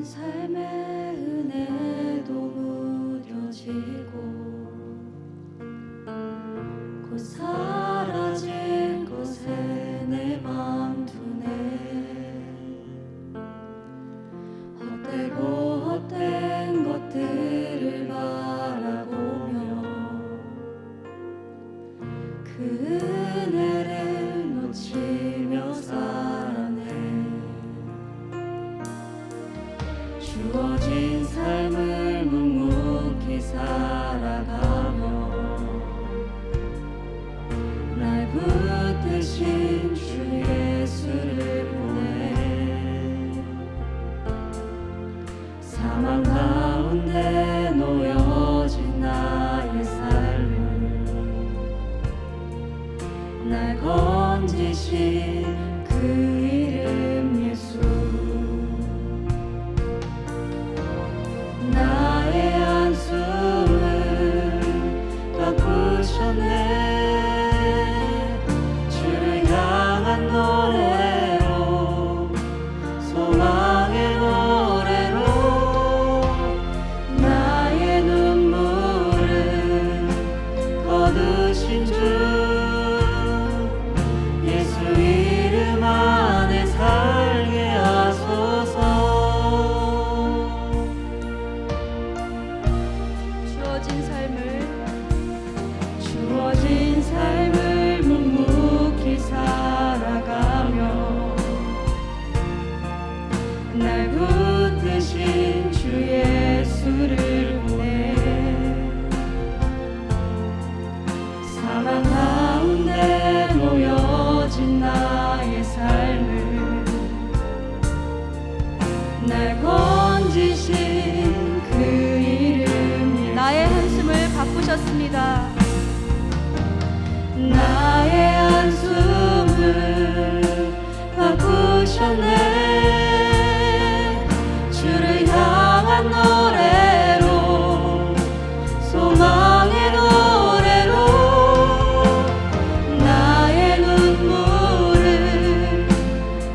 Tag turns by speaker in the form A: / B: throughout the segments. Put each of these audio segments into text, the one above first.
A: 삶의 은혜도 무뎌지고 곧 사라질 것에 내 맘 두네. 헛되고 헛된 것들을 바라보며 그 은혜를 놓치며 살아내. 주어진 삶을 묵묵히 살아가며 날 붙드신 주 예수를 보내. 사망 가운데 놓여진 나의 삶을 날 건지신 그 이름 예수. 나의 한숨을 바꾸셨네. 주를 향한 노래로, 소망의 노래로 나의 눈물을 거두신 주 예수 이름 안에 살게 하소서. 주어진 삶을 묵묵히 살아가며 날 붙드신 주 예수를 보내. 사망 가운데 놓여진 나의 삶을 날 건지신 그 이름.
B: 나의 한숨을 바꾸셨습니다.
A: 나의 한숨을 바꾸셨네. 주를 향한 노래로, 소망의 노래로 나의 눈물을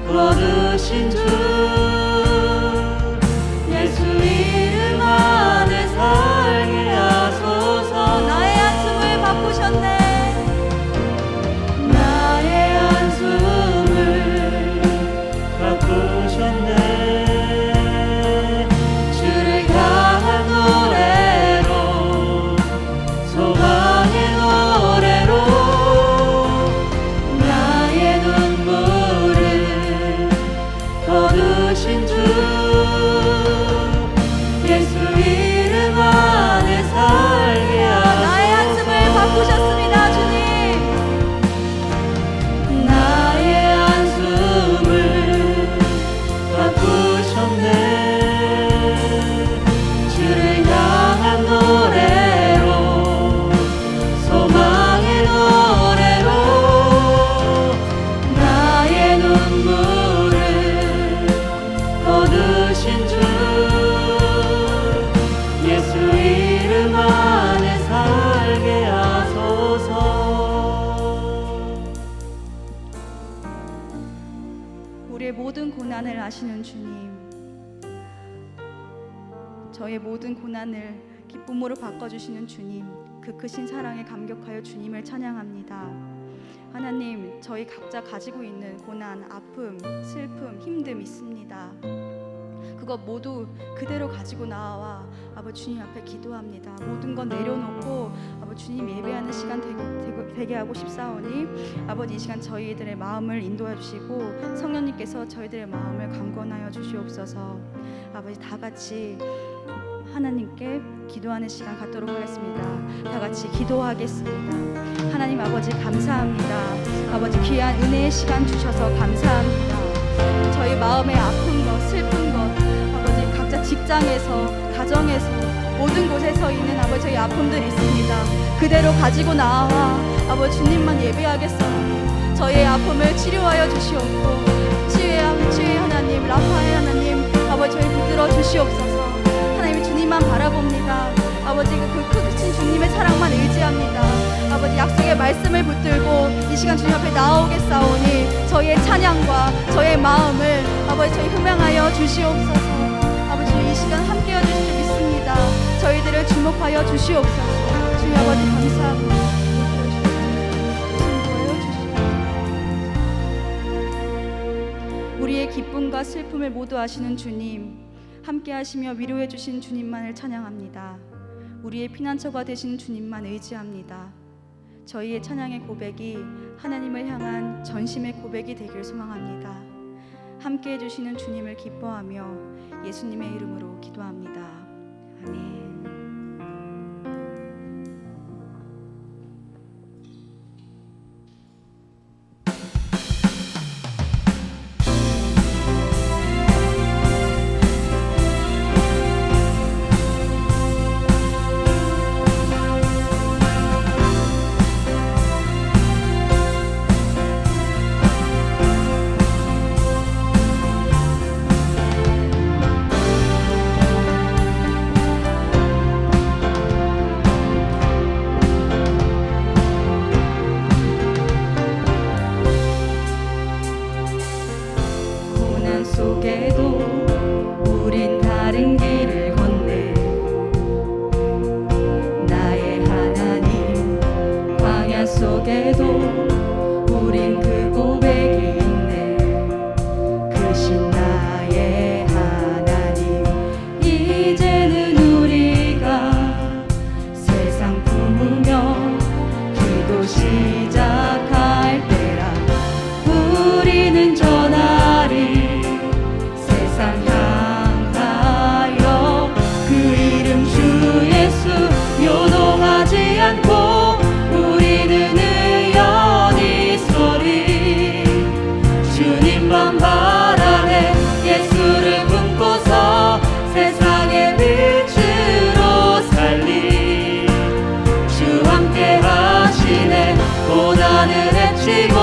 A: 거두신 주 예수 이름 안에 살게 하소서.
B: 나의 한숨을 바꾸셨네.
A: 주를 향한 노래로, 소망의 노래로 나의 눈물을 거두신 주 예수 이름 안에 살게 하소서.
B: 나의 한숨을 바꾸셨습니다. 주님,
A: 나의 한숨을 바꾸셨네. 주를 향한 노래로, 소망의 노래로 나의 눈물을 거두신 주 예수 이름 안에 살게 하소서.
B: 우리의 모든 고난을 아시는 주님, 저의 모든 고난을 기쁨으로 바꿔주시는 주님, 그 크신 사랑에 감격하여 주님을 찬양합니다. 하나님, 저희 각자 가지고 있는 고난, 아픔, 슬픔, 힘듦 있습니다. 그것 모두 그대로 가지고 나와 아버지 주님 앞에 기도합니다. 모든 건 내려놓고 아버지 주님 예배하는 시간 되게 하고 싶사오니 아버지 이 시간 저희들의 마음을 인도해 주시고 성령님께서 저희들의 마음을 강권하여 주시옵소서. 아버지 다 같이 하나님께 기도하는 시간 갖도록 하겠습니다. 다 같이 기도하겠습니다. 하나님 아버지 감사합니다. 아버지 귀한 은혜의 시간 주셔서 감사합니다. 저희 마음의 아픈 것, 슬픈 것, 아버지 각자 직장에서, 가정에서, 모든 곳에서 있는 아버지 저희 아픔들이 있습니다. 그대로 가지고 나와 아버지 주님만 예배하겠사오니 저희의 아픔을 치료하여 주시옵고 치유의 하나님, 라파의 하나님, 아버지 저희 붙들어 주시옵소서. 하나님 주님만 바라봅니다. 아버지 그 크신 주님의 사랑만 의지합니다. 아버지 약속의 말씀을 붙들고 이 시간 주님 앞에 나오겠사오니 저희의 찬양과 저희의 마음을 아버지 저희 흠양하여 주시옵소서. 아버지 주 이 시간 함께해 주실 줄 믿습니다. 저희들을 주목하여 주시옵소서. 주님 아버지 감사합니다. 우리의 기쁨과 슬픔을 모두 아시는 주님, 함께 하시며 위로해 주신 주님만을 찬양합니다. 우리의 피난처가 되신 주님만 의지합니다. 저희의 찬양의 고백이 하나님을 향한 전심의 고백이 되길 소망합니다. 함께 해주시는 주님을 기뻐하며 예수님의 이름으로 기도합니다. 아멘.
A: 속에도 우린 다른 길을 걷네. 나의 하나님, 광야 속에도 우린 그 고백이 있네. 크신 나의 하나님, 이제는 우리가 세상 품으며 기도 시작할 때라. 우리는 전하리 향하여 그 이름 주 예수 요동하지 않고 우리는 의연히 서리. 주님만 바라네 예수를 품고서 세상의 빛으로 살리. 주 함께 하시네 고난을 헤치고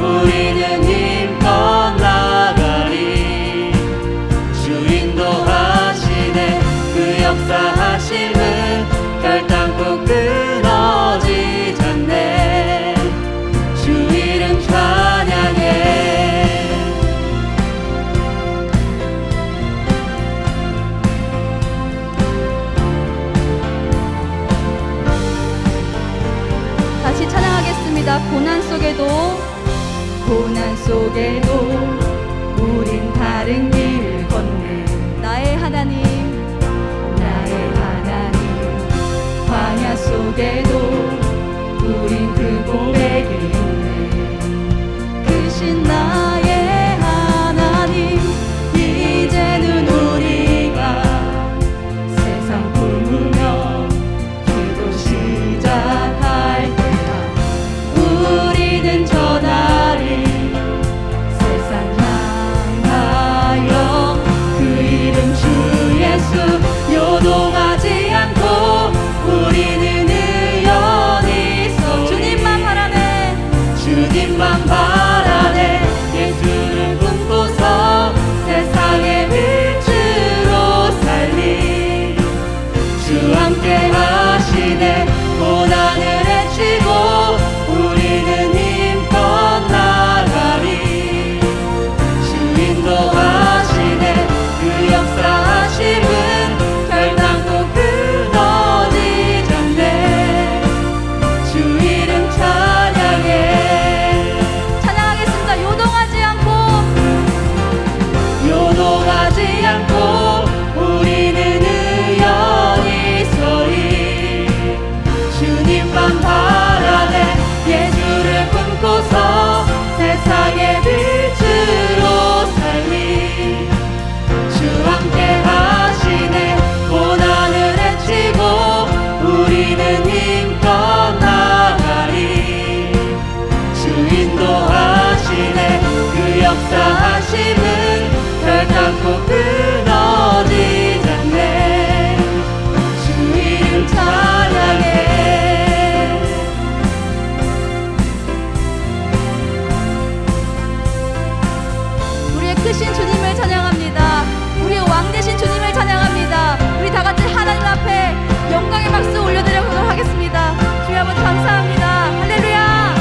A: 우리는 힘껏 나가리. 인도하시네 그 역사하심은 결단코 끊어지지 않네. 주 이름 찬양해.
B: 다시 찬양하겠습니다. 고난 속에도
A: 우린 다른 길을 걷네.
B: 나의 하나님,
A: 광야 속에도 우린 그 고백이 있네.
B: 크신 나의 하나님,
A: 이제는 우리가 세상 품으며 기도 시작할 때라. 우리는 전하리 세상 향하여 그 이름 주 예수 요동하지 않고 우리는 의연히 서. 주님만 바라네 주님만 바라네 예수를 품고서 세상의 빛으로 살리. 주 함께 하시네 고난을 헤치고 우리는 힘껏 나가리. 주 인도하시네 그 역사하심은 결단코 끊어지지 않네. 주 이름 찬양해.
B: 찬양하겠습니다.
A: 요동하지 않고 우리는 의연히 서리. 주님만 바라네 예수를 품고서 세상의 빛으로 살리. 주 함께 하시네 고난을 헤치고 우리는 힘껏 나가리. 주 인도하시네 그 역사하심은 결단코 끊어지지 않네. 주 이름 찬양해.
B: 우리의 크신 주님을 찬양합니다. 우리의 왕 되신 주님을 찬양합니다. 우리 다 같이 하나님 앞에 영광의 박수 올려드리도록 하겠습니다. 주여 아버지 감사합니다. 할렐루야.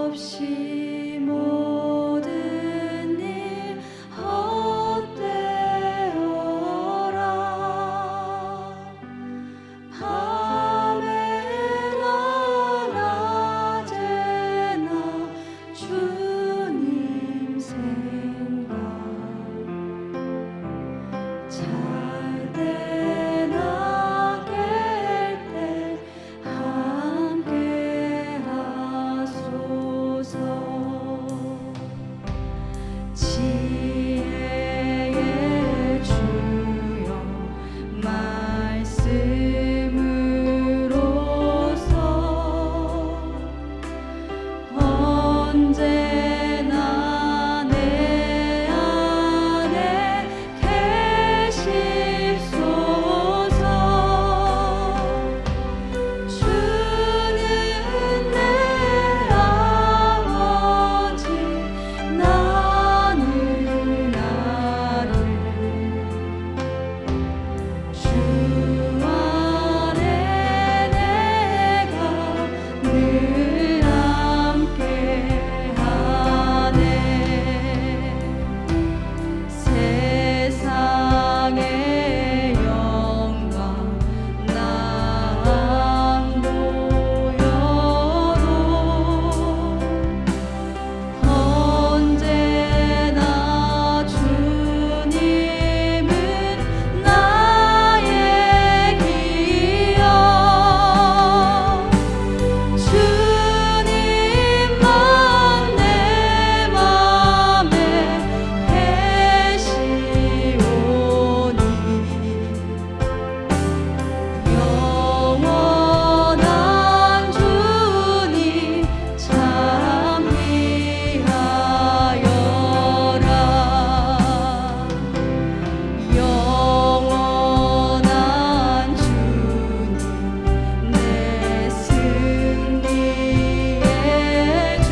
B: 없이 모든 일 헛되어라. 밤에나 낮에나 주님 생각, 잘 때나 깰 때 함께 하소서. 지혜의 주여 말씀으로써 언제나 내 안에 계십소서. 주는 내 아버지, 나는 아들. 주 안에 내가 늘 함께하네. 세상의 영광 나 안 보여도 언제나 주님은 나의 기억. 주님만 내 맘에 계시오니 영원한 주님 참미하여라. 영원한 주님 내 승리의 주,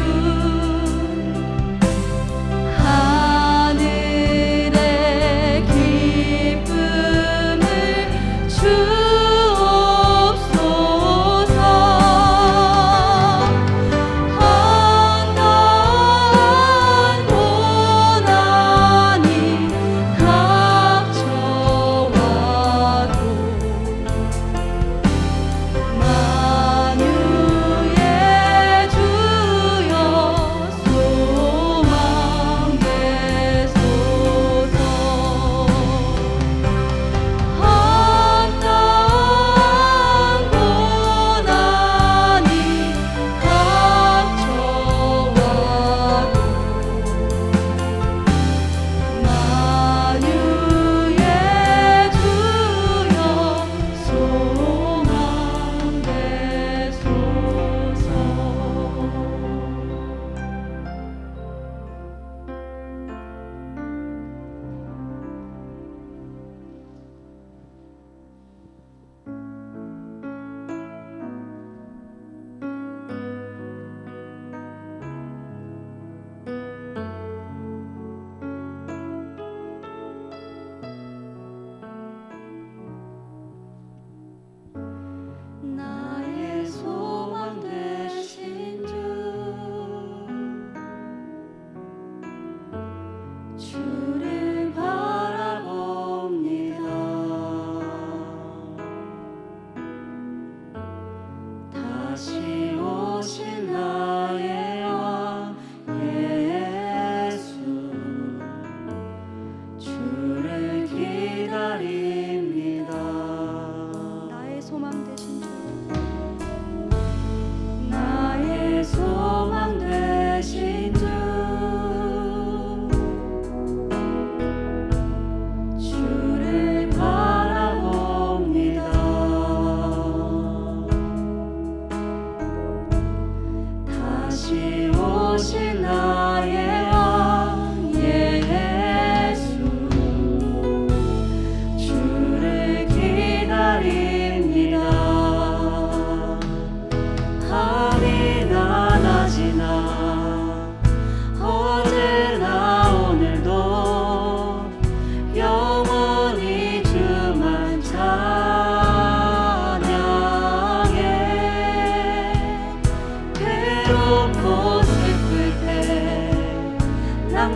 B: 하늘의 기쁨을 주옵소서. 한가한 고난이 닥쳐와도 만유의 주여 소망 되소서. 한가한 고난이 닥쳐와도 만유의 주여 소망 되소서. 나의 소망 되신 주, 주를 바라봅니다. 다시 오실 나의 왕 예수, 주를 기다립니다. 나의 소망 되신 주, 나의 소망 되신 주, 주를 바라봅니다.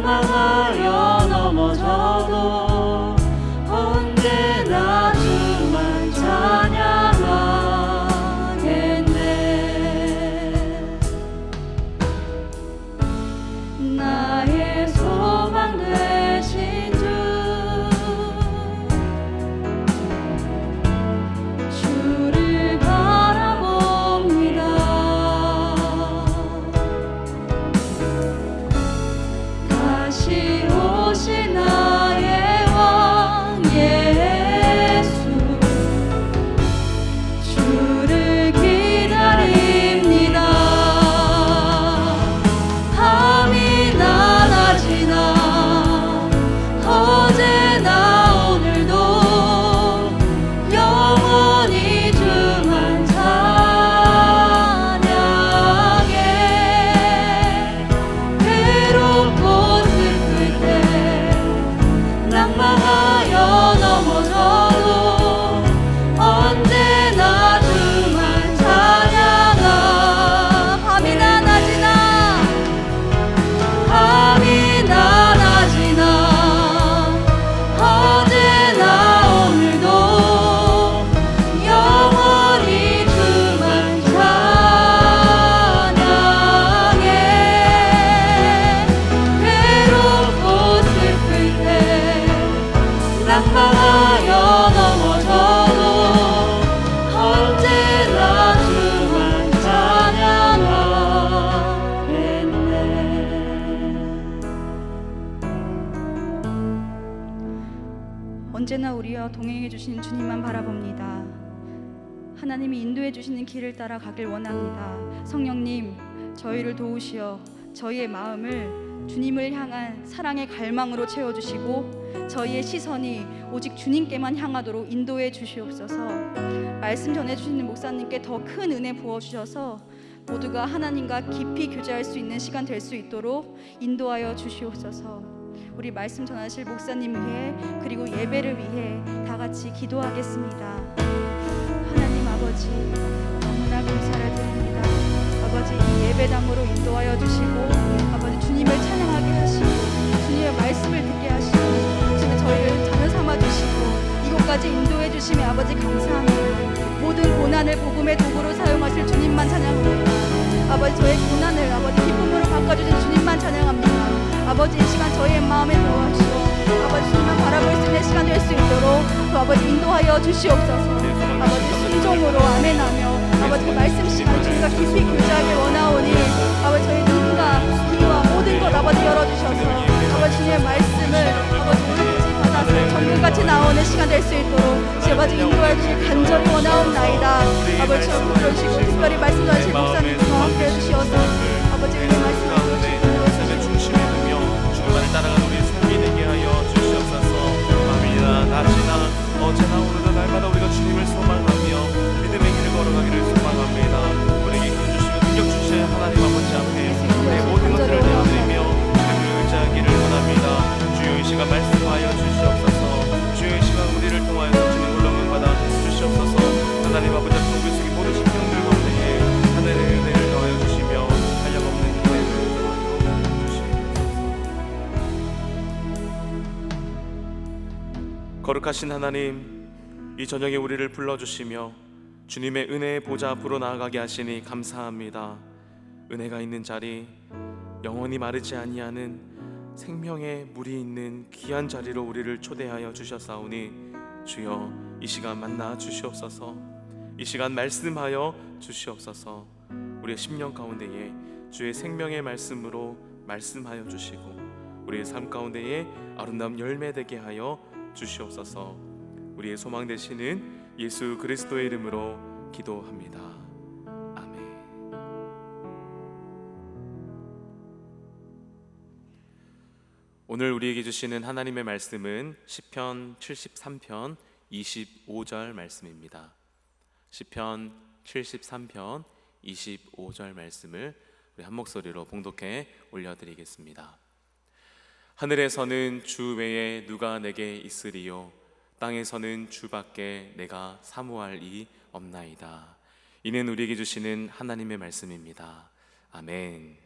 A: 낭망하여 넘어져도 언제나 주만 찬양하겠네. 나의 소망 되신 주, 주를 바라봅니다. 다시 오신 나의 왕 예수, 주를 기다립니다. 밤이나 낮이나 어제나 오늘도 영원히 주만 찬양해. 괴롭고 슬플 때 낭망하여 넘어져도 언제나 주만 찬양하. 밤이나 낮이나 밤이나 낮이나 어제나 오늘도 영원히 주만 찬양해. 괴롭고 슬플 때 낭망하여 넘어져도 언제나 주만 찬양하겠네.
B: 언제나 우리와 동행해 주시는 주님만 바라봅니다. 하나님이 인도해 주시는 길을 따라 가길 원합니다. 성령님, 저희를 도우시어 저희의 마음을 주님을 향한 사랑의 갈망으로 채워주시고 저희의 시선이 오직 주님께만 향하도록 인도해 주시옵소서. 말씀 전해주시는 목사님께 더 큰 은혜 부어주셔서 모두가 하나님과 깊이 교제할 수 있는 시간 될 수 있도록 인도하여 주시옵소서. 우리 말씀 전하실 목사님 위해 그리고 예배를 위해 다 같이 기도하겠습니다. 하나님 아버지, 너무나 감사를 드립니다. 아버지, 이 예배당으로 인도하여 주시고 아버지 주님을 찬양하게 하시고 주님의 말씀을 듣게 하시고 주님 저희를 자녀 삼아 주시고 이곳까지 인도해 주심에 아버지 감사합니다. 모든 고난을 복음의 도구로 사용하실 주님만 찬양합니다. 아버지, 저의 고난을 아버지 기쁨으로 바꿔주신 주님만 찬양합니다. 아버지, 이 시간 저희의 마음에 도와주시고 아버지 주님만 바라볼 수 있는 시간 될 수 있도록 또 아버지 인도하여 주시옵소서. 아버지 순종으로 아멘하며 아버지 그 말씀 시간 주님과 깊이 교제하길 원하오니 아버지 저희 눈과 귀와 모든 것 아버지 열어주셔서 아버지 주님의 말씀을 아버지 울부짖 받아서 전문같이 나오는 시간 될 수 있도록 주 아버지 인도해 주실 간절히 원하옵나이다. 아버지 저를 불러주시고 특별히 말씀 전하실 목사님과 함께 해주시어서 아버지 그 말씀을 들어주시고
C: 중심에 두며 주님만을 따라가는 우리 삶이 되게 하여 주시옵소서. 밤이나 낮이나 어제나 오늘도 날마다 우리가 주님을 소망하며 믿음의 길을 걸어가기를 소망합니다. 우리에게 힘 주시고 능력 주실 하나님 아버지 앞에 내 모든 것들을 내어드리며 주님을 의지하기를 원합니다. 주여 이 시간 말씀하여 주시옵소서. 주여 이 시간 우리를 통하여서 주님 올라오는 받아 주시옵소서. 하나님 아버지 앞에 속이 모든 심령들 가운데에 하늘의 은혜를 더하여 주시며 한량없는 은혜를 더하여 주시옵소서. 거룩하신 하나님, 이 저녁에 우리를 불러주시며 주님의 은혜의 보좌 앞으로 나아가게 하시니 감사합니다. 은혜가 있는 자리, 영원히 마르지 아니하는 생명의 물이 있는 귀한 자리로 우리를 초대하여 주셨사오니 주여 이 시간 만나 주시옵소서. 이 시간 말씀하여 주시옵소서. 우리의 심령 가운데에 주의 생명의 말씀으로 말씀하여 주시고 우리의 삶 가운데에 아름다운 열매 되게 하여 주시옵소서. 우리의 소망 되시는 예수 그리스도의 이름으로 기도합니다. 아멘. 오늘 우리에게 주시는 하나님의 말씀은 시편 73편 25절 말씀입니다. 시편 73편 25절 말씀을 우리 한 목소리로 봉독해 올려드리겠습니다. 하늘에서는 주 외에 누가 내게 있으리요, 땅에서는 주밖에 내가 사모할 이 없나이다. 이는 우리에게 주시는 하나님의 말씀입니다. 아멘.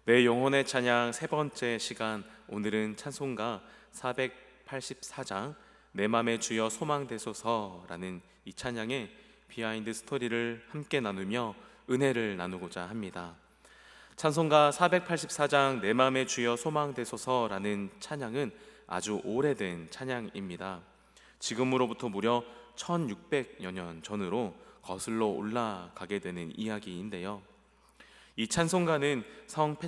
C: 내 영혼의 찬양 세 번째 시간, 오늘은 찬송가 484장 내 맘의 주여 소망되소서라는 이 찬양의 비하인드 스토리를 함께 나누며 은혜를 나누고자 합니다. 찬송가 484장 내 맘의 주여 소망되소서라는 찬양은 아주 오래된 찬양입니다. 지금으로부터 무려 1600여 년 전으로 거슬러 올라가게 되는 이야기인데요. 이 찬송가는 성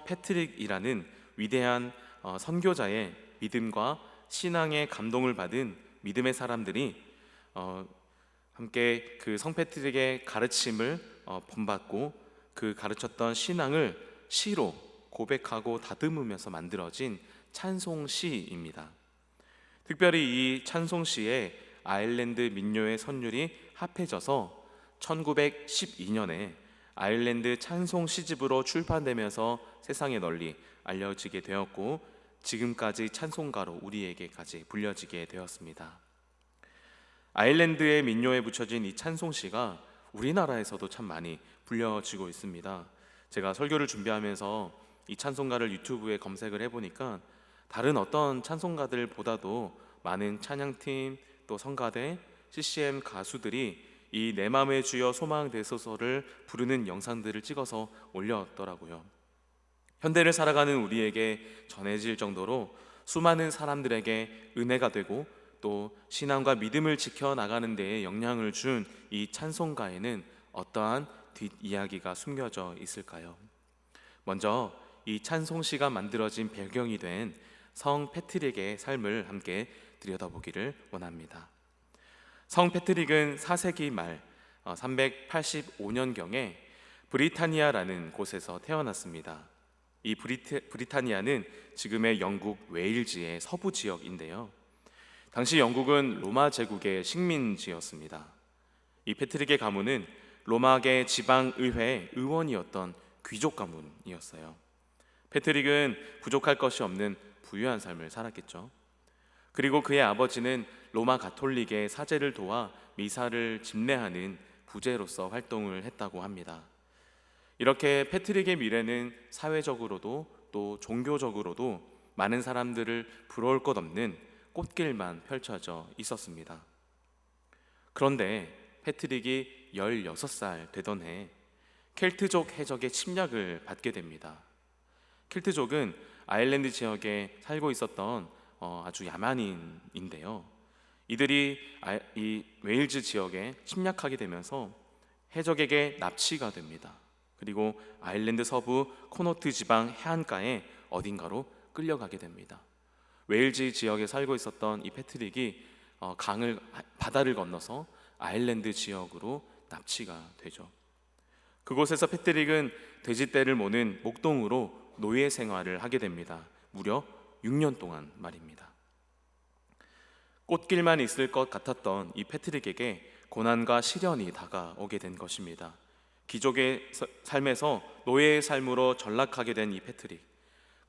C: 패트릭이라는 위대한 선교자의 믿음과 신앙의 감동을 받은 믿음의 사람들이 함께 그 성 패트릭의 가르침을 본받고 그 가르쳤던 신앙을 시로 고백하고 다듬으면서 만들어진 찬송시입니다. 특별히 이 찬송시에 아일랜드 민요의 선율이 합해져서 1912년에 아일랜드 찬송 시집으로 출판되면서 세상에 널리 알려지게 되었고, 지금까지 찬송가로 우리에게까지 불려지게 되었습니다. 아일랜드의 민요에 붙여진 이 찬송시가 우리나라에서도 참 많이 불려지고 있습니다. 제가 설교를 준비하면서 이 찬송가를 유튜브에 검색을 해보니까 다른 어떤 찬송가들보다도 많은 찬양팀, 또 성가대, CCM 가수들이 이 내 맘의 주여 소망되소서를 부르는 영상들을 찍어서 올렸더라고요. 현대를 살아가는 우리에게 전해질 정도로 수많은 사람들에게 은혜가 되고 또 신앙과 믿음을 지켜나가는 데에 영향을 준 이 찬송가에는 어떠한 뒷이야기가 숨겨져 있을까요? 먼저 이 찬송시가 만들어진 배경이 된 성 패트릭의 삶을 함께 들여다보기를 원합니다. 성 패트릭은 4세기 말 385년경에 브리타니아라는 곳에서 태어났습니다. 이 브리타니아는 지금의 영국 웨일즈의 서부 지역인데요. 당시 영국은 로마 제국의 식민지였습니다. 이 패트릭의 가문은 로마계 지방의회 의원이었던 귀족 가문이었어요. 패트릭은 부족할 것이 없는 부유한 삶을 살았겠죠. 그리고 그의 아버지는 로마 가톨릭의 사제를 도와 미사를 집례하는 부제로서 활동을 했다고 합니다. 이렇게 패트릭의 미래는 사회적으로도 또 종교적으로도 많은 사람들을 부러울 것 없는 꽃길만 펼쳐져 있었습니다. 그런데 패트릭이 16살 되던 해 켈트족 해적의 침략을 받게 됩니다. 켈트족은 아일랜드 지역에 살고 있었던 아주 야만인인데요. 이들이 이 웨일즈 지역에 침략하게 되면서 해적에게 납치가 됩니다. 그리고 아일랜드 서부 코노트 지방 해안가의 어딘가로 끌려가게 됩니다. 웨일즈 지역에 살고 있었던 이 패트릭이 바다를 건너서 아일랜드 지역으로 납치가 되죠. 그곳에서 패트릭은 돼지떼를 모는 목동으로 노예 생활을 하게 됩니다. 무려 6년 동안 말입니다. 꽃길만 있을 것 같았던 이 패트릭에게 고난과 시련이 다가오게 된 것입니다. 귀족의 삶에서 노예의 삶으로 전락하게 된 이 패트릭,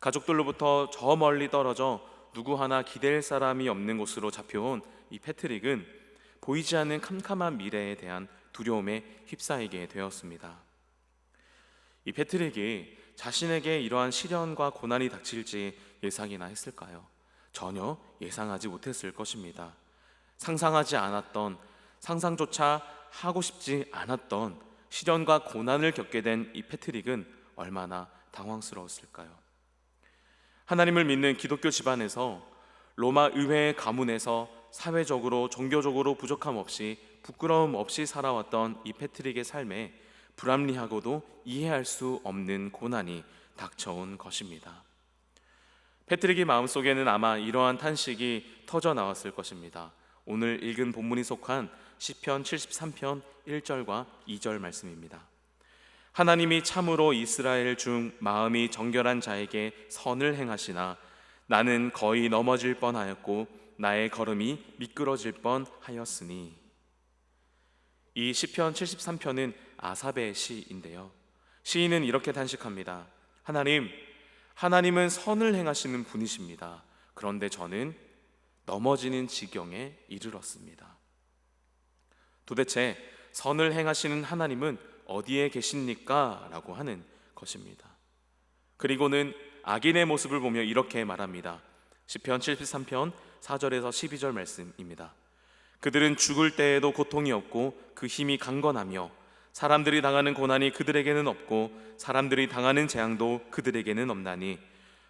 C: 가족들로부터 저 멀리 떨어져 누구 하나 기댈 사람이 없는 곳으로 잡혀온 이 패트릭은 보이지 않는 캄캄한 미래에 대한 두려움에 휩싸이게 되었습니다. 이 패트릭이 자신에게 이러한 시련과 고난이 닥칠지 예상이나 했을까요? 전혀 예상하지 못했을 것입니다. 상상하지 않았던, 상상조차 하고 싶지 않았던 시련과 고난을 겪게 된 이 패트릭은 얼마나 당황스러웠을까요? 하나님을 믿는 기독교 집안에서 로마 의회의 가문에서 사회적으로 종교적으로 부족함 없이 부끄러움 없이 살아왔던 이 패트릭의 삶에 불합리하고도 이해할 수 없는 고난이 닥쳐온 것입니다. 패트릭의 마음속에는 아마 이러한 탄식이 터져 나왔을 것입니다. 오늘 읽은 본문이 속한 시편 73편 1절과 2절 말씀입니다. 하나님이 참으로 이스라엘 중 마음이 정결한 자에게 선을 행하시나 나는 거의 넘어질 뻔하였고 나의 걸음이 미끄러질 뻔하였으니. 이 시편 73편은 아삽의 시인데요. 시인은 이렇게 단식합니다. 하나님은 선을 행하시는 분이십니다. 그런데 저는 넘어지는 지경에 이르렀습니다. 도대체 선을 행하시는 하나님은 어디에 계십니까? 라고 하는 것입니다. 그리고는 악인의 모습을 보며 이렇게 말합니다. 시편 73편 4절에서 12절 말씀입니다. 그들은 죽을 때에도 고통이 없고 그 힘이 강건하며 사람들이 당하는 고난이 그들에게는 없고 사람들이 당하는 재앙도 그들에게는 없나니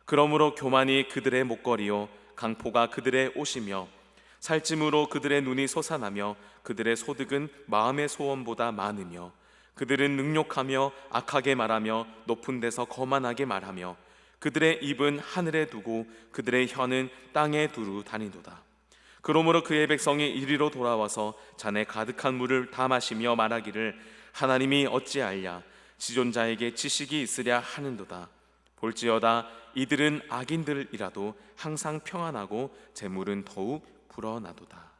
C: 그러므로 교만이 그들의 목걸이요 강포가 그들의 옷이며 살찜으로 그들의 눈이 솟아나며 그들의 소득은 마음의 소원보다 많으며 그들은 능욕하며 악하게 말하며 높은 데서 거만하게 말하며 그들의 입은 하늘에 두고 그들의 혀는 땅에 두루 다니도다. 그러므로 그의 백성이 이리로 돌아와서 잔에 가득한 물을 다 마시며 말하기를 하나님이 어찌하랴 지존자에게 지식이 있으랴 하는도다. 볼지어다 이들은 악인들이라도 항상 평안하고 재물은 더욱 불어나도다.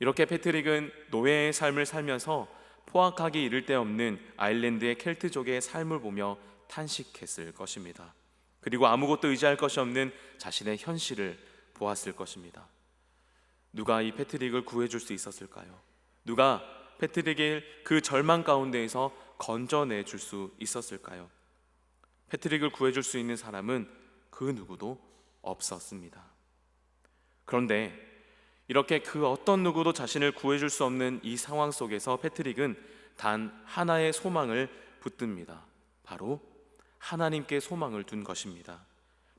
C: 이렇게 패트릭은 노예의 삶을 살면서 포악하기 이를 데 없는 아일랜드의 켈트족의 삶을 보며 탄식했을 것입니다. 그리고 아무것도 의지할 것이 없는 자신의 현실을 보았을 것입니다. 누가 이 패트릭을 구해줄 수 있었을까요? 누가 패트릭을 그 절망 가운데에서 건져내줄 수 있었을까요? 패트릭을 구해줄 수 있는 사람은 그 누구도 없었습니다. 그런데 이렇게 그 어떤 누구도 자신을 구해줄 수 없는 이 상황 속에서 패트릭은 단 하나의 소망을 붙듭니다. 바로 하나님께 소망을 둔 것입니다.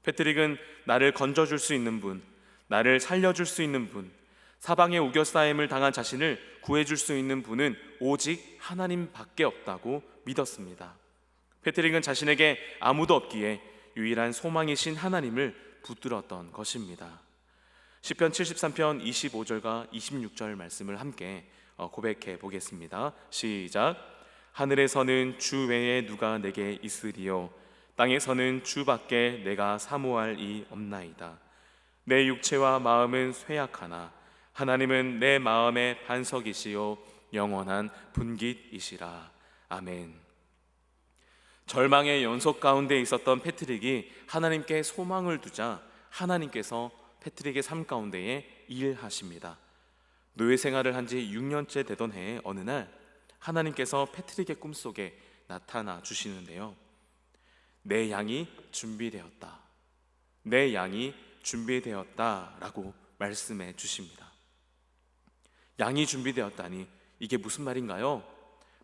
C: 패트릭은 나를 건져줄 수 있는 분, 나를 살려줄 수 있는 분, 사방에 우겨싸임을 당한 자신을 구해줄 수 있는 분은 오직 하나님밖에 없다고 믿었습니다. 패트릭은 자신에게 아무도 없기에 유일한 소망이신 하나님을 붙들었던 것입니다. 시편 73편 25절과 26절 말씀을 함께 고백해 보겠습니다. 시작. 하늘에서는 주 외에 누가 내게 있으리요 땅에서는 주밖에 내가 사모할 이 없나이다. 내 육체와 마음은 쇠약하나 하나님은 내 마음의 반석이시요 영원한 분깃이시라. 아멘. 절망의 연속 가운데 있었던 패트릭이 하나님께 소망을 두자 하나님께서 패트릭의 삶 가운데에 일하십니다. 노예 생활을 한 지 6년째 되던 해에 어느 날 하나님께서 패트릭의 꿈속에 나타나 주시는데요. 내 양이 준비되었다. 내 양이 준비되었다 라고 말씀해 주십니다. 양이 준비되었다니 이게 무슨 말인가요?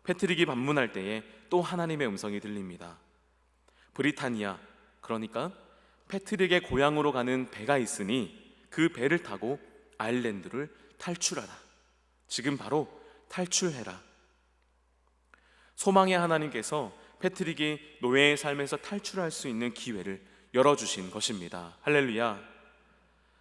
C: 패트릭이 방문할 때에 또 하나님의 음성이 들립니다. 브리타니아, 그러니까 패트릭의 고향으로 가는 배가 있으니 그 배를 타고 아일랜드를 탈출하라. 지금 바로 탈출해라. 소망의 하나님께서 패트릭이 노예의 삶에서 탈출할 수 있는 기회를 열어주신 것입니다. 할렐루야.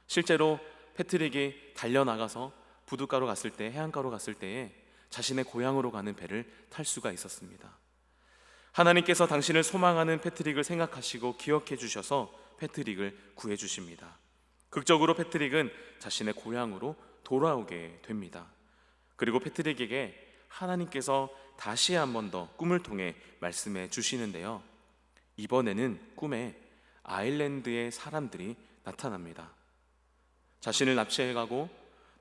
C: 실제로 패트릭이 달려나가서 부둣가로 갔을 때, 해안가로 갔을 때에 자신의 고향으로 가는 배를 탈 수가 있었습니다. 하나님께서 당신을 소망하는 패트릭을 생각하시고 기억해 주셔서 패트릭을 구해 주십니다. 극적으로 패트릭은 자신의 고향으로 돌아오게 됩니다. 그리고 패트릭에게 하나님께서 다시 한 번 더 꿈을 통해 말씀해 주시는데요. 이번에는 꿈에 아일랜드의 사람들이 나타납니다. 자신을 납치해가고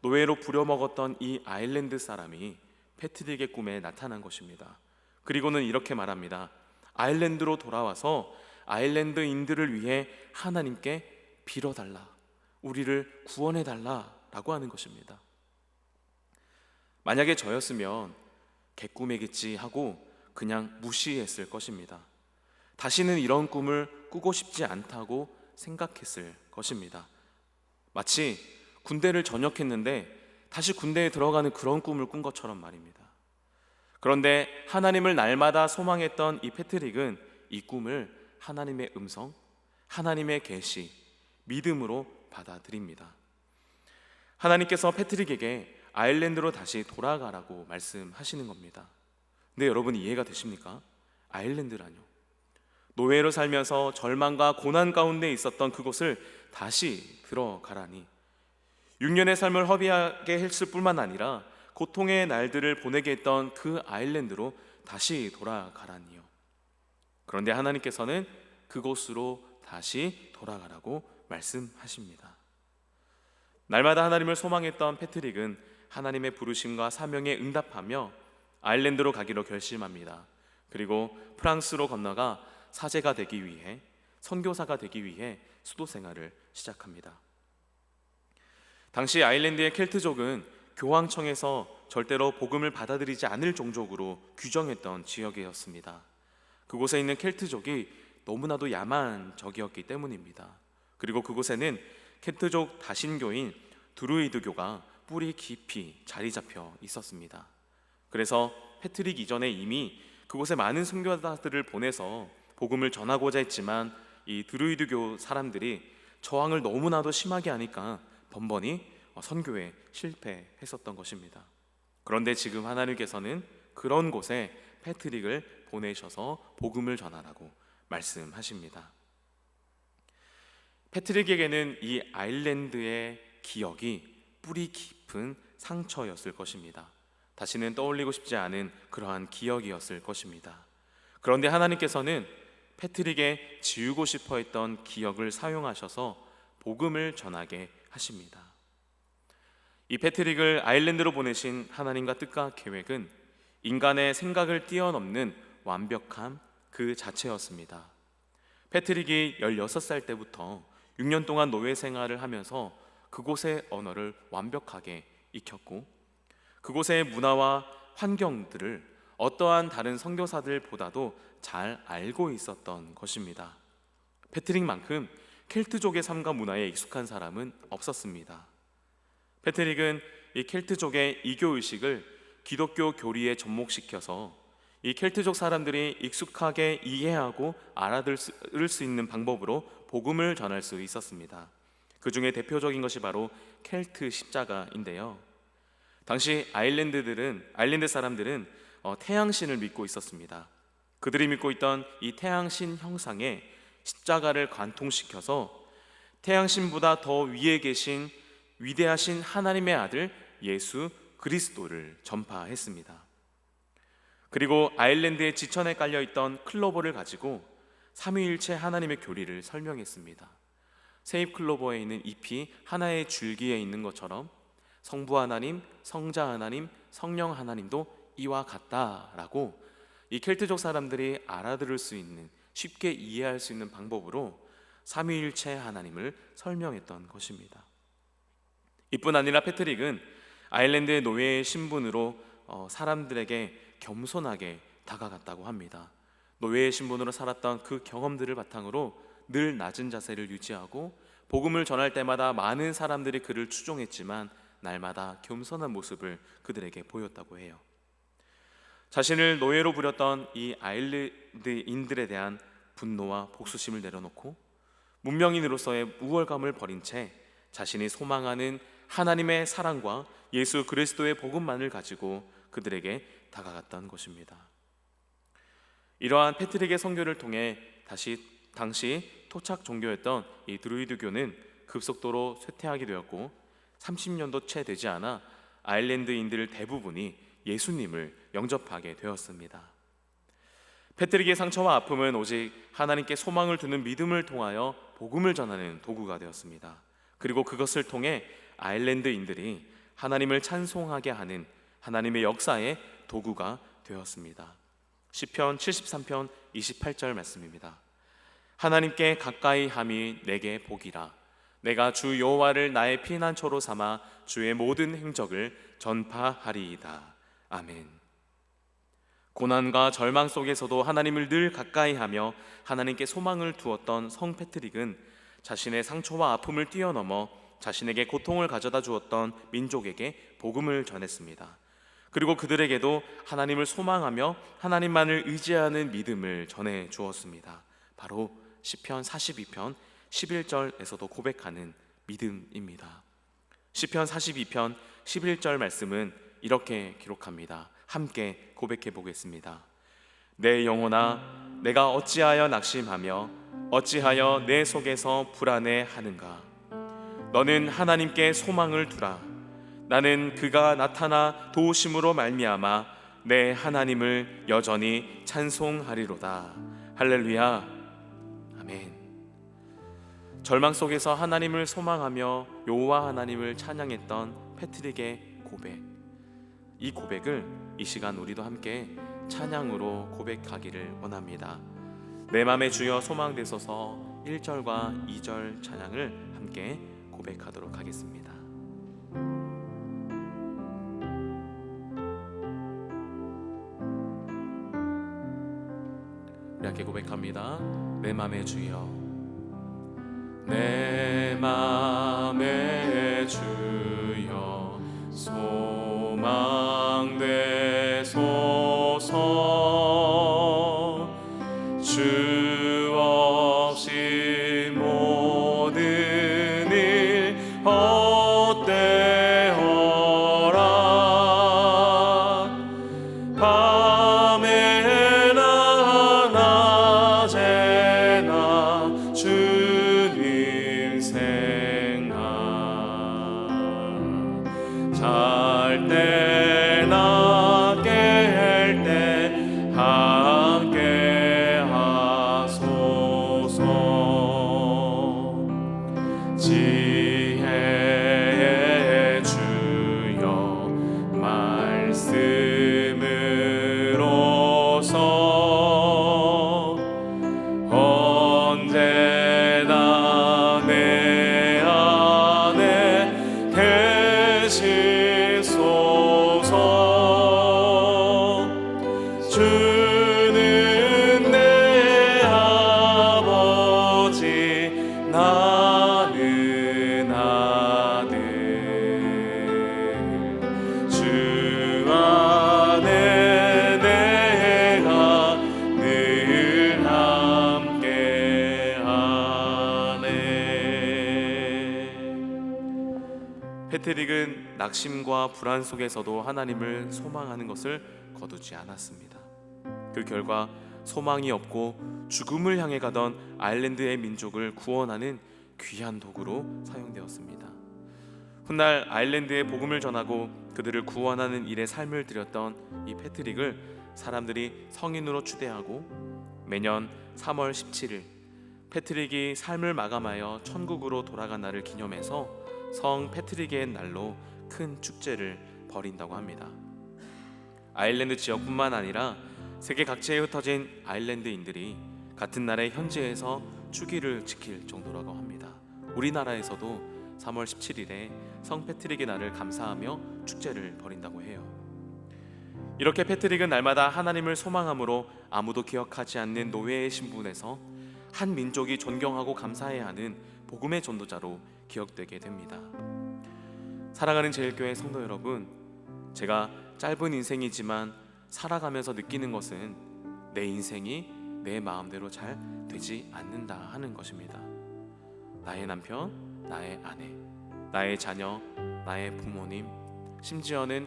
C: 노예로 부려먹었던 이 아일랜드 사람이 패트릭의 꿈에 나타난 것입니다. 그리고는 이렇게 말합니다. 아일랜드로 돌아와서 아일랜드인들을 위해 하나님께 빌어달라, 우리를 구원해달라 라고 하는 것입니다. 만약에 저였으면 개꿈이겠지 하고 그냥 무시했을 것입니다. 다시는 이런 꿈을 꾸고 싶지 않다고 생각했을 것입니다. 마치 군대를 전역했는데 다시 군대에 들어가는 그런 꿈을 꾼 것처럼 말입니다. 그런데 하나님을 날마다 소망했던 이 패트릭은 이 꿈을 하나님의 음성, 하나님의 계시, 믿음으로 받아들입니다. 하나님께서 패트릭에게 아일랜드로 다시 돌아가라고 말씀하시는 겁니다. 근데 여러분 이해가 되십니까? 아일랜드라뇨. 노예로 살면서 절망과 고난 가운데 있었던 그곳을 다시 들어가라니. 6년의 삶을 허비하게 했을 뿐만 아니라 고통의 날들을 보내게 했던 그 아일랜드로 다시 돌아가라니요. 그런데 하나님께서는 그곳으로 다시 돌아가라고 말씀하십니다. 날마다 하나님을 소망했던 패트릭은 하나님의 부르심과 사명에 응답하며 아일랜드로 가기로 결심합니다. 그리고 프랑스로 건너가 사제가 되기 위해, 선교사가 되기 위해 수도 생활을 시작합니다. 당시 아일랜드의 켈트족은 교황청에서 절대로 복음을 받아들이지 않을 종족으로 규정했던 지역이었습니다. 그곳에 있는 켈트족이 너무나도 야만적이었기 때문입니다. 그리고 그곳에는 켈트족 다신교인 드루이드교가 뿌리 깊이 자리 잡혀 있었습니다. 그래서 패트릭 이전에 이미 그곳에 많은 선교사들을 보내서 복음을 전하고자 했지만 이 드루이드교 사람들이 저항을 너무나도 심하게 하니까 번번이 선교에 실패했었던 것입니다. 그런데 지금 하나님께서는 그런 곳에 패트릭을 보내셔서 복음을 전하라고 말씀하십니다. 패트릭에게는 이 아일랜드의 기억이 뿌리 깊은 상처였을 것입니다. 다시는 떠올리고 싶지 않은 그러한 기억이었을 것입니다. 그런데 하나님께서는 패트릭의 지우고 싶어 했던 기억을 사용하셔서 복음을 전하게 하십니다. 이 패트릭을 아일랜드로 보내신 하나님과 뜻과 계획은 인간의 생각을 뛰어넘는 완벽함 그 자체였습니다. 패트릭이 16살 때부터 6년 동안 노예 생활을 하면서 그곳의 언어를 완벽하게 익혔고 그곳의 문화와 환경들을 어떠한 다른 선교사들보다도 잘 알고 있었던 것입니다. 패트릭만큼 켈트족의 삶과 문화에 익숙한 사람은 없었습니다. 패트릭은 이 켈트족의 이교의식을 기독교 교리에 접목시켜서 이 켈트족 사람들이 익숙하게 이해하고 알아들을 수 있는 방법으로 복음을 전할 수 있었습니다. 그 중에 대표적인 것이 바로 켈트 십자가인데요. 당시 아일랜드 사람들은 태양신을 믿고 있었습니다. 그들이 믿고 있던 이 태양신 형상에 십자가를 관통시켜서 태양신보다 더 위에 계신 위대하신 하나님의 아들 예수 그리스도를 전파했습니다. 그리고 아일랜드의 지천에 깔려있던 클로버를 가지고 삼위일체 하나님의 교리를 설명했습니다. 세잎 클로버에 있는 잎이 하나의 줄기에 있는 것처럼 성부 하나님, 성자 하나님, 성령 하나님도 이와 같다라고 이 켈트족 사람들이 알아들을 수 있는, 쉽게 이해할 수 있는 방법으로 삼위일체 하나님을 설명했던 것입니다. 이뿐 아니라 패트릭은 아일랜드의 노예의 신분으로 사람들에게 겸손하게 다가갔다고 합니다. 노예의 신분으로 살았던 그 경험들을 바탕으로 늘 낮은 자세를 유지하고 복음을 전할 때마다 많은 사람들이 그를 추종했지만 날마다 겸손한 모습을 그들에게 보였다고 해요. 자신을 노예로 부렸던 이 아일랜드인들에 대한 분노와 복수심을 내려놓고 문명인으로서의 우월감을 버린 채 자신이 소망하는 하나님의 사랑과 예수 그리스도의 복음만을 가지고 그들에게 다가갔던 것입니다. 이러한 패트릭의 선교를 통해 당시 토착 종교였던 이 드루이드교는 급속도로 쇠퇴하게 되었고 30년도 채 되지 않아 아일랜드인들 대부분이 예수님을 영접하게 되었습니다. 패트릭의 상처와 아픔은 오직 하나님께 소망을 두는 믿음을 통하여 복음을 전하는 도구가 되었습니다. 그리고 그것을 통해 아일랜드인들이 하나님을 찬송하게 하는 하나님의 역사의 도구가 되었습니다. 시편 73편 28절 말씀입니다. 하나님께 가까이 함이 내게 복이라. 내가 주 여호와를 나의 피난처로 삼아 주의 모든 행적을 전파하리이다. 아멘. 고난과 절망 속에서도 하나님을 늘 가까이 하며 하나님께 소망을 두었던 성 패트릭은 자신의 상처와 아픔을 뛰어넘어 자신에게 고통을 가져다 주었던 민족에게 복음을 전했습니다. 그리고 그들에게도 하나님을 소망하며 하나님만을 의지하는 믿음을 전해 주었습니다. 바로 시편 42편 11절에서도 고백하는 믿음입니다. 시편 42편 11절 말씀은 이렇게 기록합니다. 함께 고백해 보겠습니다. 내 영혼아, 내가 어찌하여 낙심하며 어찌하여 내 속에서 불안해하는가? 너는 하나님께 소망을 두라. 나는 그가 나타나 도우심으로 말미암아 내 하나님을 여전히 찬송하리로다. 할렐루야. 아멘. 절망 속에서 하나님을 소망하며 여호와 하나님을 찬양했던 패트릭의 고백, 이 고백을 이 시간 우리도 함께 찬양으로 고백하기를 원합니다. 내 맘에 주여 소망되소서 1절과 2절 찬양을 함께 고백하도록 하겠습니다. 이렇게 고백합니다. 내 맘에 주여, 내 맘에 주여 소망되소서. 주 없이 모든 일 헛되어라. 밤에나 낮에나 주님 생각, 잘 때나 깰 때 함께 하소서. 지혜의 주여 말씀으로서 언제나 내 안에 계시소서. 주는 내 아버지, 나는 아들. 주 안에 내가 늘 함께하네. 패트릭은 낙심과 불안 속에서도 하나님을 소망하는 것을 거두지 않았습니다. 그 결과 소망이 없고 죽음을 향해 가던 아일랜드의 민족을 구원하는 귀한 도구로 사용되었습니다. 훗날 아일랜드에 복음을 전하고 그들을 구원하는 일에 삶을 들였던 이 패트릭을 사람들이 성인으로 추대하고 매년 3월 17일 패트릭이 삶을 마감하여 천국으로 돌아간 날을 기념해서 성 패트릭의 날로 큰 축제를 벌인다고 합니다. 아일랜드 지역뿐만 아니라 세계 각지에 흩어진 아일랜드인들이 같은 날에 현지에서 추기를 지킬 정도라고 합니다. 우리나라에서도 3월 17일에 성 패트릭의 날을 감사하며 축제를 벌인다고 해요. 이렇게 패트릭은 날마다 하나님을 소망함으로 아무도 기억하지 않는 노예의 신분에서 한 민족이 존경하고 감사해야 하는 복음의 전도자로 기억되게 됩니다. 사랑하는 제일교회 성도 여러분, 제가 짧은 인생이지만 살아가면서 느끼는 것은 내 인생이 내 마음대로 잘 되지 않는다 하는 것입니다. 나의 남편, 나의 아내, 나의 자녀, 나의 부모님, 심지어는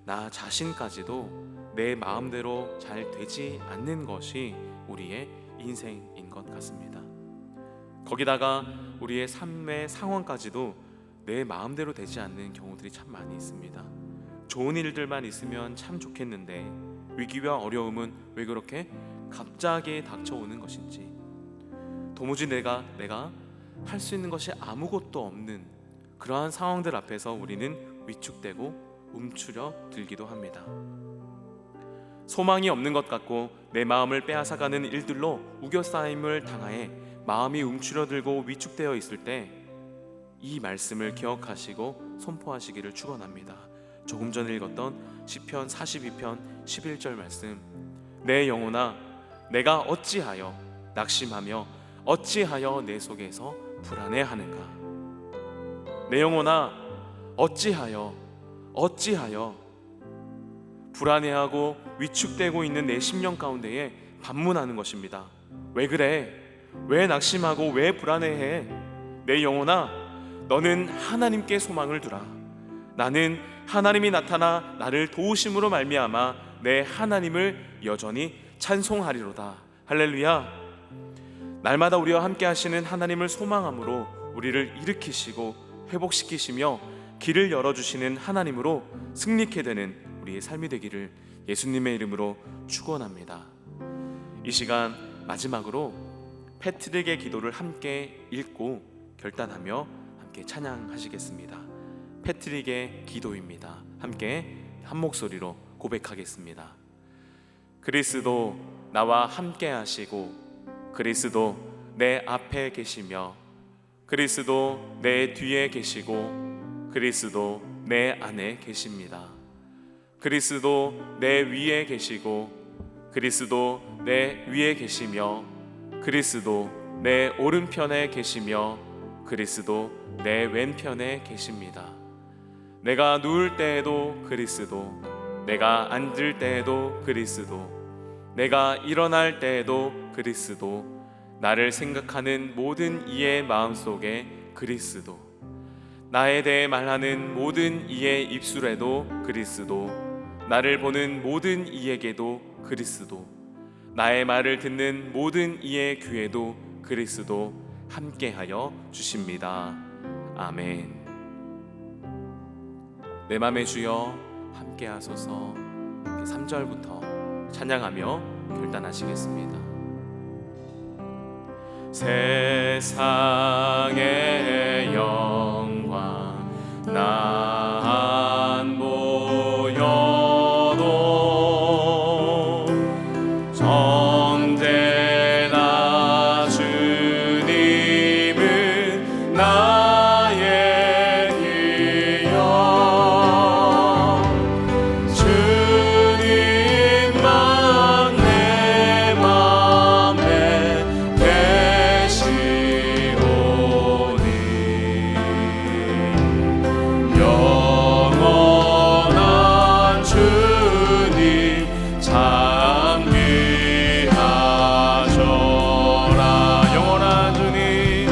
C: 나 자신까지도 내 마음대로 잘 되지 않는 것이 우리의 인생인 것 같습니다. 거기다가 우리의 삶의 상황까지도 내 마음대로 되지 않는 경우들이 참 많이 있습니다. 좋은 일들만 있으면 참 좋겠는데 위기와 어려움은 왜 그렇게 갑자기 닥쳐오는 것인지, 도무지 내가 할 수 있는 것이 아무것도 없는 그러한 상황들 앞에서 우리는 위축되고 움츠려 들기도 합니다. 소망이 없는 것 같고 내 마음을 빼앗아가는 일들로 우겨싸임을 당하여 마음이 움츠러들고 위축되어 있을 때 이 말씀을 기억하시고 선포하시기를 축원합니다. 조금 전에 읽었던 시편 42편 11절 말씀, 내 영혼아 내가 어찌하여 낙심하며 어찌하여 내 속에서 불안해하는가. 내 영혼아 어찌하여 불안해하고 위축되고 있는 내 심령 가운데에 반문하는 것입니다. 왜 그래? 왜 낙심하고 왜 불안해해? 내 영혼아 너는 하나님께 소망을 두라. 나는 하나님이 나타나 나를 도우심으로 말미암아 내 하나님을 여전히 찬송하리로다. 할렐루야. 날마다 우리와 함께 하시는 하나님을 소망함으로 우리를 일으키시고 회복시키시며 길을 열어주시는 하나님으로 승리케 되는 우리의 삶이 되기를 예수님의 이름으로 축원합니다. 이 시간 마지막으로 패트릭의 기도를 함께 읽고 결단하며 함께 찬양하시겠습니다. 패트릭의 기도입니다. 함께 한 목소리로 고백하겠습니다. 그리스도 나와 함께 하시고 그리스도 내 앞에 계시며 그리스도 내 뒤에 계시고 그리스도 내 안에 계십니다. 그리스도 내 위에 계시고 그리스도 내 위에 계시며 그리스도 내 오른편에 계시며 그리스도 내 왼편에 계십니다. 내가 누울 때에도 그리스도, 내가 앉을 때에도 그리스도, 내가 일어날 때에도 그리스도, 나를 생각하는 모든 이의 마음속에 그리스도, 나에 대해 말하는 모든 이의 입술에도 그리스도, 나를 보는 모든 이에게도 그리스도, 나의 말을 듣는 모든 이의 귀에도 그리스도 함께하여 주십니다. 아멘. 내 맘의 주여 함께하소서. 3절부터 찬양하며 결단하시겠습니다. 세상의 영광 나 안 보여도 언제나 주님은 나의 기여 주님만 내 맘에 계시오니 영원한 주님 참 귀하셔라. 영원한 주님,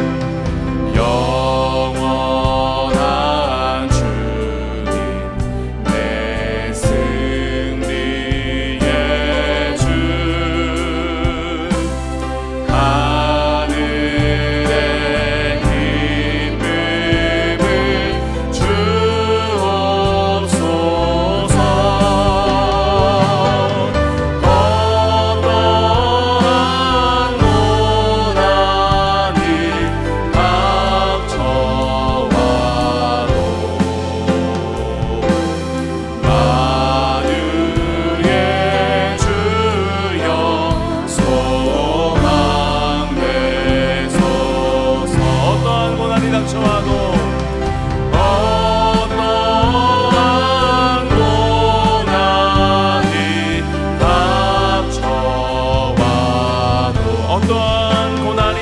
C: 영원한 주님, 내 승리의 주, 하늘의 기쁨을 주옵소서. 어떠한 고난이 닥쳐와도 만유의 주여 소망되소서. 어떠한 고난이 닥쳐와도 어떠한 고난이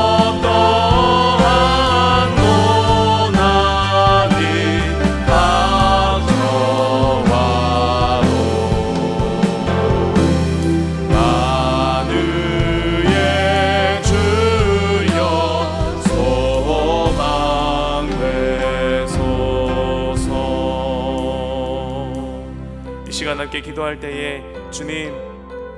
C: 닥쳐와도 어떠한 고난이 닥쳐와도 만유의 주여 소망되소서. 이 시간 함께 기도할 때에 주님,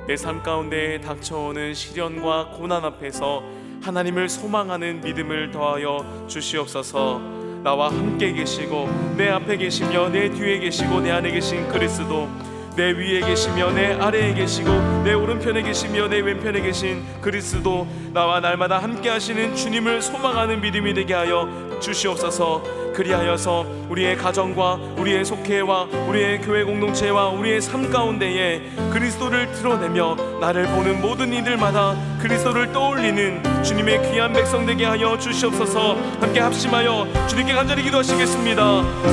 C: 내 삶 가운데 닥쳐오는 시련과 고난 앞에서 하나님을 소망하는 믿음을 더하여 주시옵소서. 나와 함께 계시고 내 앞에 계시며 내 뒤에 계시고 내 안에 계신 그리스도, 내 위에 계시며 내 아래에 계시고 내 오른편에 계시며 내 왼편에 계신 그리스도, 나와 날마다 함께 하시는 주님을 소망하는 믿음이 되게 하여 주시옵소서. 그리하여서 우리의 가정과 우리의 속회와 우리의 교회 공동체와 우리의 삶 가운데에 그리스도를 드러내며 나를 보는 모든 이들마다 그리스도를 떠올리는 주님의 귀한 백성 되게 하여 주시옵소서. 함께 합심하여 주님께 간절히 기도하시겠습니다.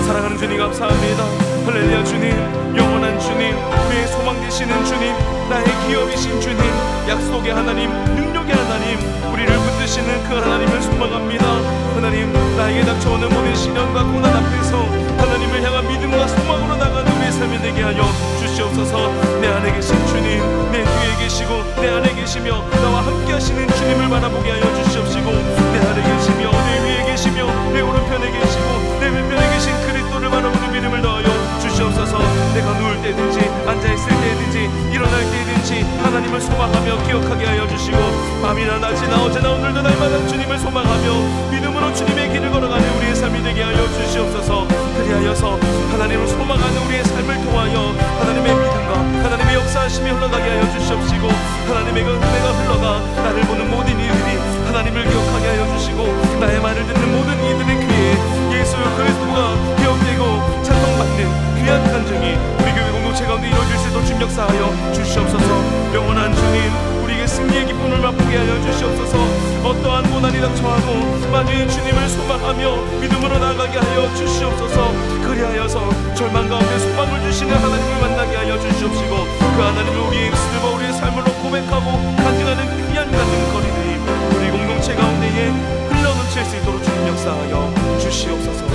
C: 사랑하는 주님 감사합니다. 할렐루야. 주님, 영원한 주님, 우리의 소망 되시는 주님, 나의 기업이신 주님, 약속의 하나님, 능력의 하나님, 우리를 붙드시는 그 하나님을 소망합니다. 하나님, 나에게 닥쳐오는 모든 시련과 고난 앞에서 하나님을 향한 믿음과 소망으로 나가는 우리의 삶이 되게 하여 주시옵소서. 내 안에 계신 주님, 내 뒤에 계시고 내 안에 계시며 나와 함께 하시는 주님을 바라보게 하여 주시옵시고, 내 안에 계시며 내 위에 계시며 내 오른편에 계시고 내 왼편에 계신 그리스도를 바라보는 믿음을 더하여 주시옵소서. 내가 누울 때든지 앉아있을 때든지 일어날 때든지 하나님을 소망하며 기억하게 하여 주시고, 밤이나 낮이나 어제나 오늘도 날마다 주님을 소망하며 믿음으로 주님의 길을 걸어가는 우리의 삶이 되게 하여 주시옵소서. 그리하여서 하나님을 소망하는 우리의 삶을 통하여 하나님의 믿음과 하나님의 역사하심이 흘러가게 하여 주시옵시고, 하나님의 은혜가 흘러가 나를 보는 모든 이들이 하나님을 기억하게 하여 주시고, 나의 말을 듣는 모든 이들의 귀에 예수 그리스도가 기억되고 찬송받는 귀한 간증이 우리 교회 공동체 가운데 이루어질 수 있도록 주님 역사하여 주시옵소서. 영원한 주님, 우리에게 승리의 기쁨을 맛보게 하여 주시옵소서. 어떠한 고난이 닥쳐와도 만유인 주님을 소망하며 믿음으로 나아가게 하여 주시옵소서. 그리하여서 절망 가운데 소망을 주시는 하나님을 만나게 하여 주시옵시고, 그 하나님을 우리의 입술과 우리의 삶으로 고백하고 간증하는 귀한 간증거리들이 우리 공동체 가운데에 흘러넘칠 수 있도록 주님 역사하여 주시옵소서.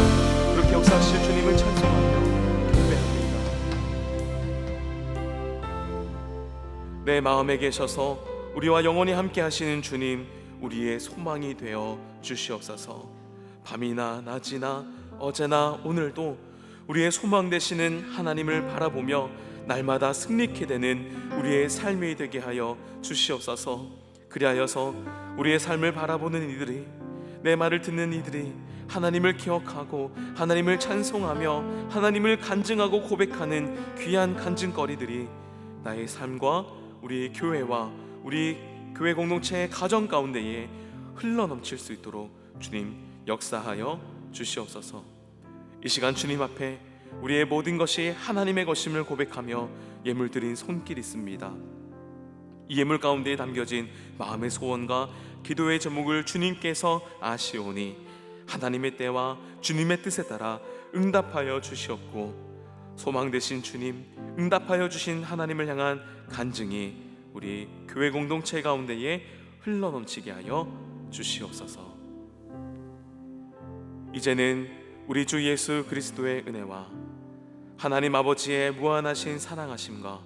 C: 그렇게 역사하실 주님을 찬송하며 경배합니다. 내 마음에 계셔서 우리와 영원히 함께 하시는 주님, 우리의 소망이 되어 주시옵소서. 밤이나 낮이나 어제나 오늘도 우리의 소망 되시는 하나님을 바라보며 날마다 승리케 되는 우리의 삶이 되게 하여 주시옵소서. 그리하여서 우리의 삶을 바라보는 이들이, 내 말을 듣는 이들이 하나님을 기억하고 하나님을 찬송하며 하나님을 간증하고 고백하는 귀한 간증거리들이 나의 삶과 우리 교회와 우리 교회 공동체의 가정 가운데에 흘러넘칠 수 있도록 주님 역사하여 주시옵소서. 이 시간 주님 앞에 우리의 모든 것이 하나님의 것임을 고백하며 예물 드린 손길 있습니다. 이 예물 가운데에 담겨진 마음의 소원과 기도의 제목을 주님께서 아시오니 하나님의 때와 주님의 뜻에 따라 응답하여 주시옵고, 소망 되신 주님, 응답하여 주신 하나님을 향한 간증이 우리 교회 공동체 가운데에 흘러넘치게 하여 주시옵소서. 이제는 우리 주 예수 그리스도의 은혜와 하나님 아버지의 무한하신 사랑하심과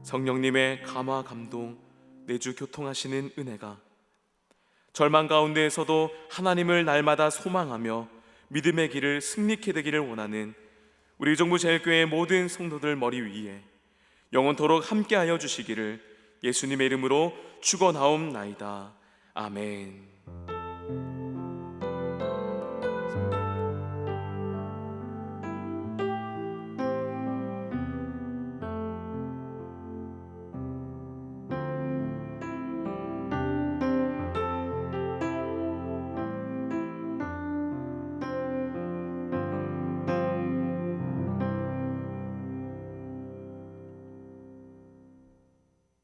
C: 성령님의 감화 감동 내주 교통하시는 은혜가 절망 가운데에서도 하나님을 날마다 소망하며 믿음의 길을 승리케 되기를 원하는 우리 의정부 제일교회의 모든 성도들 머리 위에 영원토록 함께하여 주시기를 예수님의 이름으로 축원하옵나이다. 아멘.